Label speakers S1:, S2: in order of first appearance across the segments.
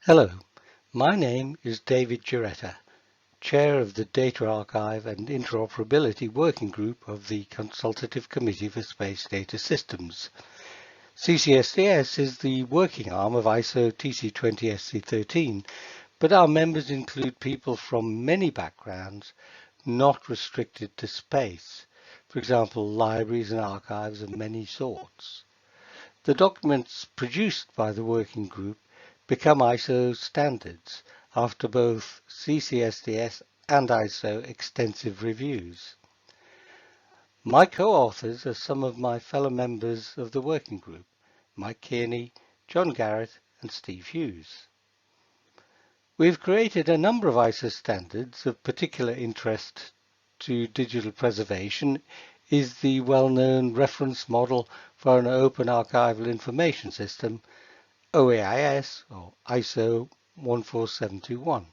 S1: Hello, my name is David Giaretta, Chair of the Data Archive and Interoperability Working Group of the Consultative Committee for Space Data Systems. CCSDS is the working arm of ISO TC20SC13, but our members include people from many backgrounds, not restricted to space, for example, libraries and archives of many sorts. The documents produced by the working group become ISO standards after both CCSDS and ISO extensive reviews. My co-authors are some of my fellow members of the working group, Mike Kearney, John Garrett and Steve Hughes. We've created a number of ISO standards. Of particular interest to digital preservation is the well-known reference model for an open archival information system, OAIS or ISO 14721.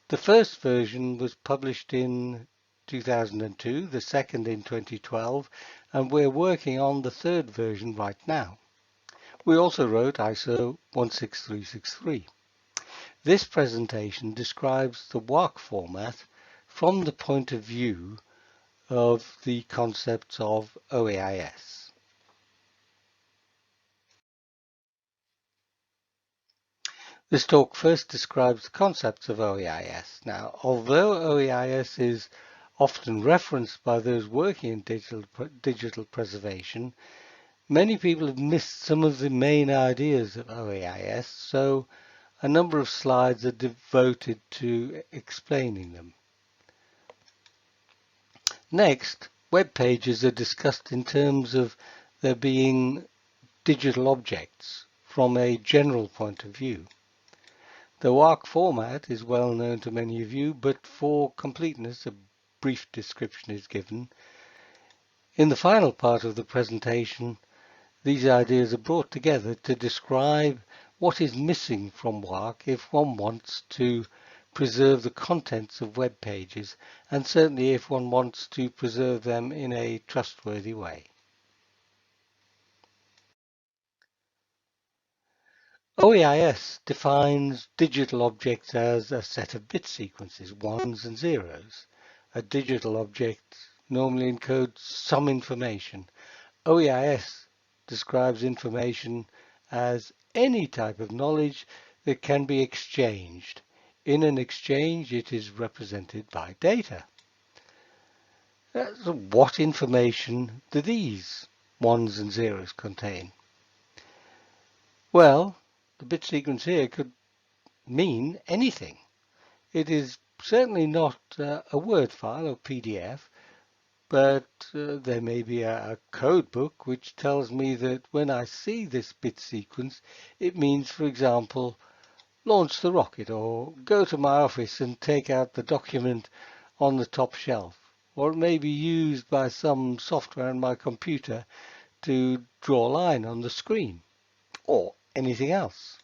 S1: The first version was published in 2002, the second in 2012, and we're working on the third version right now. We also wrote ISO 16363. This presentation describes the WARC format from the point of view of the concepts of OAIS. This talk first describes the concepts of OAIS. Now, although OAIS is often referenced by those working in digital preservation, many people have missed some of the main ideas of OAIS, so a number of slides are devoted to explaining them. Next, web pages are discussed in terms of there being digital objects from a general point of view. The WARC format is well known to many of you, but for completeness, a brief description is given. In the final part of the presentation, these ideas are brought together to describe what is missing from WARC if one wants to preserve the contents of web pages, and certainly if one wants to preserve them in a trustworthy way. OAIS defines digital objects as a set of bit sequences, ones and zeros. A digital object normally encodes some information. OAIS describes information as any type of knowledge that can be exchanged. In an exchange, it is represented by data. So what information do these ones and zeros contain? Well, the bit sequence here could mean anything. It is certainly not a Word file or PDF, but there may be a code book which tells me that when I see this bit sequence, it means, for example, launch the rocket, or go to my office and take out the document on the top shelf, or it may be used by some software on my computer to draw a line on the screen, or anything else.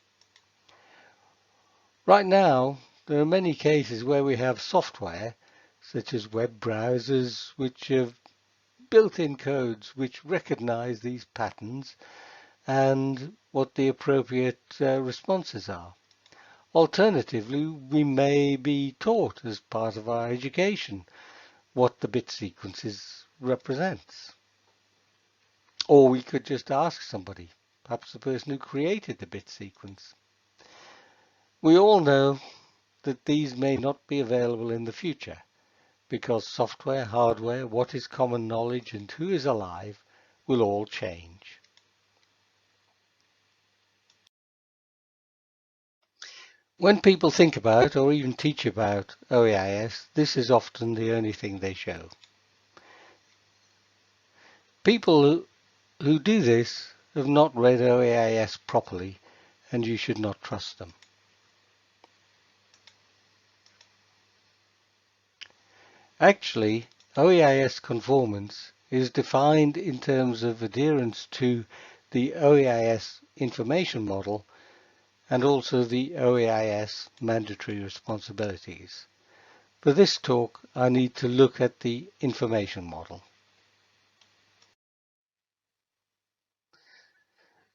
S1: Right now, there are many cases where we have software, such as web browsers, which have built-in codes which recognize these patterns and what the appropriate responses are. Alternatively, we may be taught as part of our education what the bit sequences represents. Or we could just ask somebody, perhaps the person who created the bit sequence. We all know that these may not be available in the future because software, hardware, what is common knowledge and who is alive will all change. When people think about or even teach about OAIS, this is often the only thing they show. People who do this have not read OAIS properly, and you should not trust them. Actually, OAIS conformance is defined in terms of adherence to the OAIS information model and also the OAIS mandatory responsibilities. For this talk, I need to look at the information model.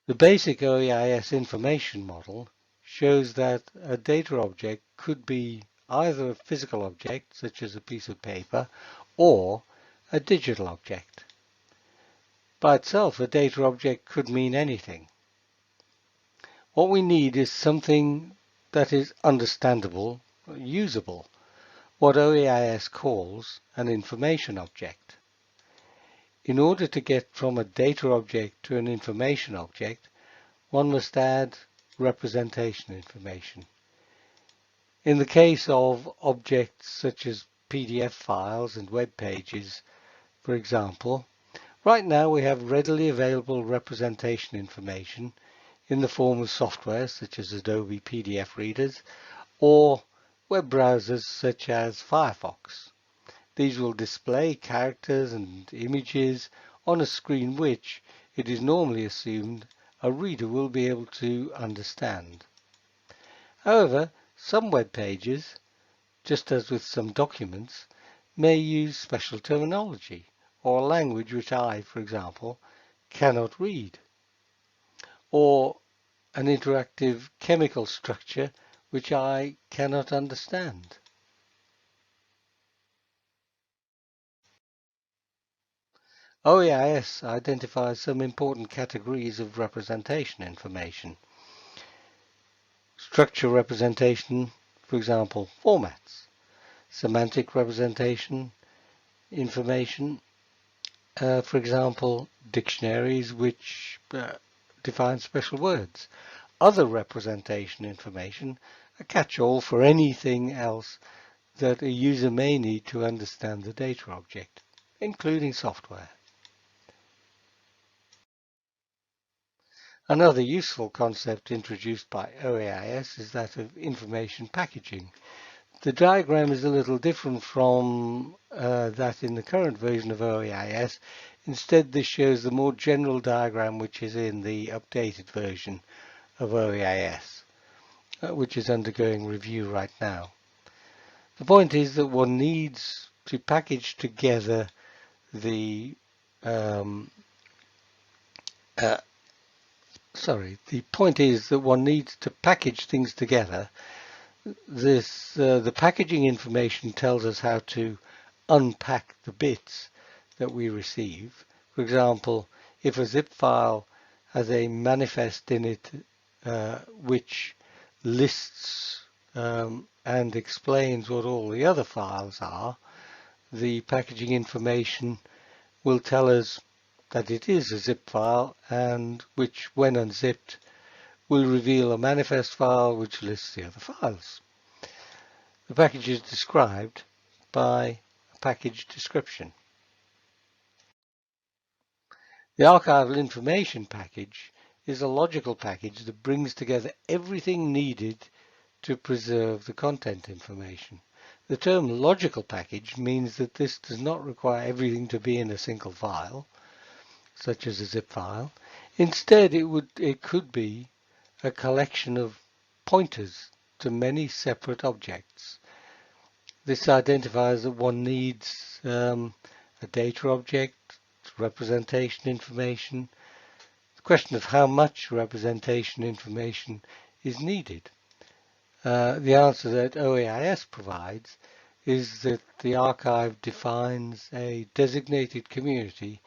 S1: The basic OAIS information model shows that a data object could be either a physical object, such as a piece of paper, or a digital object. By itself, a data object could mean anything. What we need is something that is understandable, usable, what OAIS calls an information object. In order to get from a data object to an information object, one must add representation information. In the case of objects such as PDF files and web pages, for example, right now we have readily available representation information in the form of software such as Adobe PDF readers or web browsers such as Firefox. These will display characters and images on a screen which it is normally assumed a reader will be able to understand. However, some web pages, just as with some documents, may use special terminology or a language which I, for example, cannot read, or an interactive chemical structure which I cannot understand. OAIS identifies some important categories of representation information. Structure representation, for example, formats. Semantic representation information, for example, dictionaries which define special words. Other representation information, a catch-all for anything else that a user may need to understand the data object, including software. Another useful concept introduced by OAIS is that of information packaging. The diagram is a little different from that in the current version of OAIS. Instead, this shows the more general diagram which is in the updated version of OAIS, which is undergoing review right now. The point is that one needs to package together the the point is that one needs to package things together. The packaging information tells us how to unpack the bits that we receive. For example, if a zip file has a manifest in it which lists and explains what all the other files are, the packaging information will tell us that it is a zip file, and which, when unzipped, will reveal a manifest file which lists the other files. The package is described by a package description. The Archival Information Package is a logical package that brings together everything needed to preserve the content information. The term logical package means that this does not require everything to be in a single file, such as a zip file. Instead, it could be a collection of pointers to many separate objects. This identifies that one needs a data object, representation information. The question of how much representation information is needed. The answer that OAIS provides is that the archive defines a designated community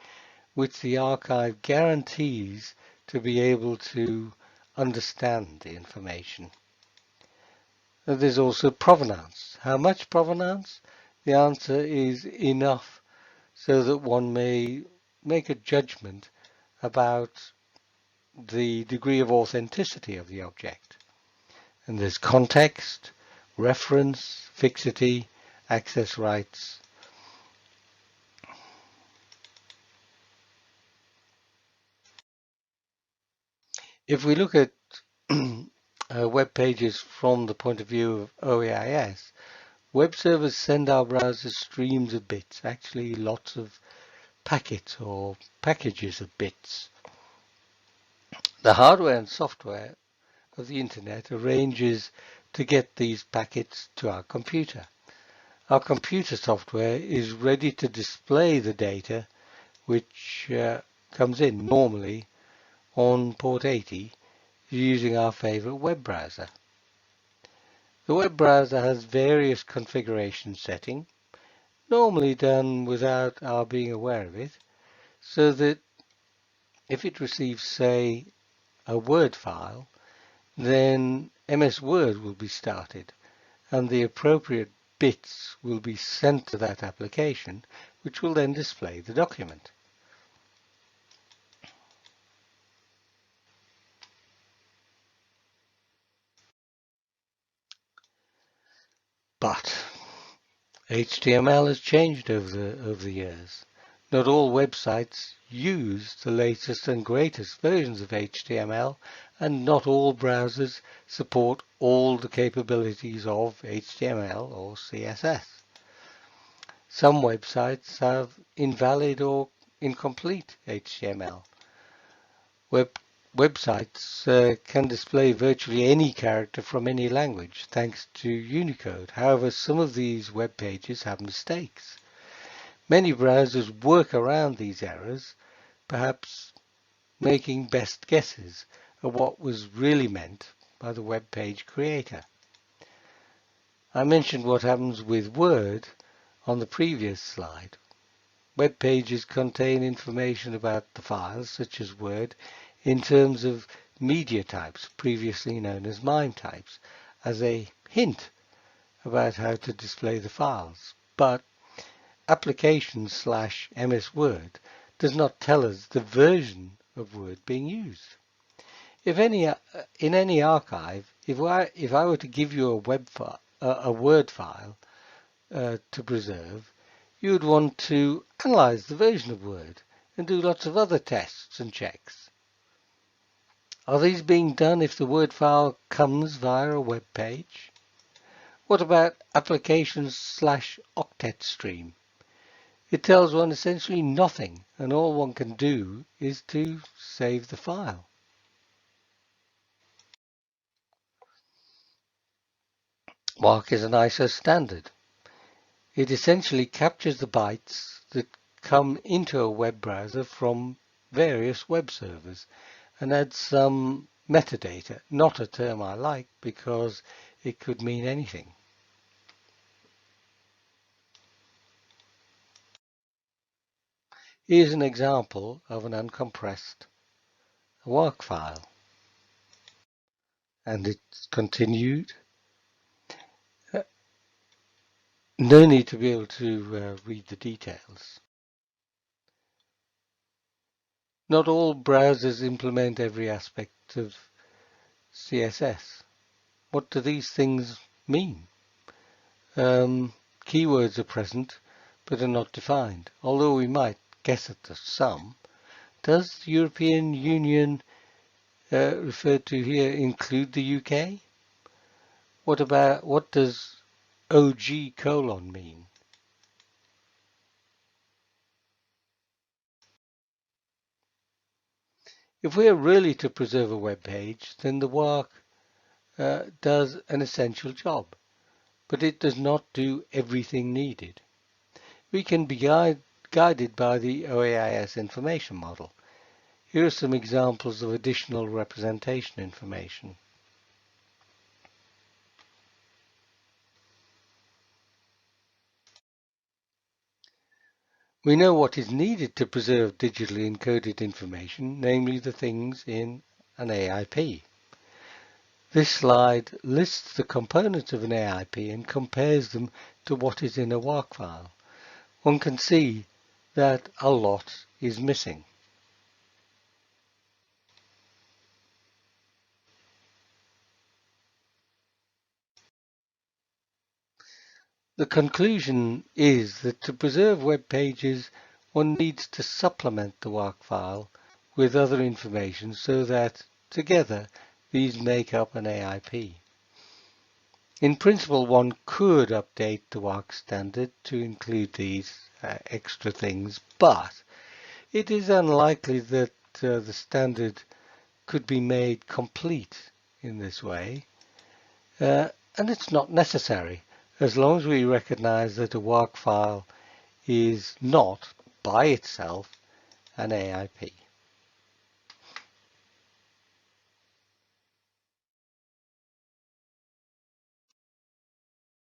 S1: which the archive guarantees to be able to understand the information. There's also provenance. How much provenance? The answer is enough so that one may make a judgment about the degree of authenticity of the object. And there's context, reference, fixity, access rights. If we look at web pages from the point of view of OAIS, web servers send our browsers streams of bits, actually lots of packets or packages of bits. The hardware and software of the internet arranges to get these packets to our computer. Our computer software is ready to display the data which comes in normally on port 80 using our favorite web browser. The web browser has various configuration settings, normally done without our being aware of it, so that if it receives, say, a Word file, then MS Word will be started and the appropriate bits will be sent to that application, which will then display the document. But HTML has changed over the years. Not all websites use the latest and greatest versions of HTML, and not all browsers support all the capabilities of HTML or CSS. Some websites have invalid or incomplete HTML. Websites can display virtually any character from any language thanks to Unicode. However, some of these web pages have mistakes. Many browsers work around these errors, perhaps making best guesses at what was really meant by the web page creator. I mentioned what happens with Word on the previous slide. Web pages contain information about the files, such as Word, in terms of media types, previously known as MIME types, as a hint about how to display the files. But application/MS Word does not tell us the version of Word being used. In any archive, if I were to give you a Word file to preserve, you would want to analyze the version of Word and do lots of other tests and checks. Are these being done if the Word file comes via a web page? What about applications/octet stream? It tells one essentially nothing, and all one can do is to save the file. WARC is an ISO standard. It essentially captures the bytes that come into a web browser from various web servers and adds some metadata, not a term I like because it could mean anything. Here's an example of an uncompressed WARC file. And it's continued. No need to be able to read the details. Not all browsers implement every aspect of CSS. What do these things mean? Keywords are present but are not defined, although we might guess at the sum. Does the European Union referred to here include the UK? What does OG : mean? If we are really to preserve a web page, then the WARC does an essential job, but it does not do everything needed. We can be guided by the OAIS information model. Here are some examples of additional representation information. We know what is needed to preserve digitally encoded information, namely the things in an AIP. This slide lists the components of an AIP and compares them to what is in a WARC file. One can see that a lot is missing. The conclusion is that to preserve web pages, one needs to supplement the WARC file with other information so that together these make up an AIP. In principle, one could update the WARC standard to include these extra things, but it is unlikely that the standard could be made complete in this way, and it's not necessary as long as we recognize that a WARC file is not by itself an AIP.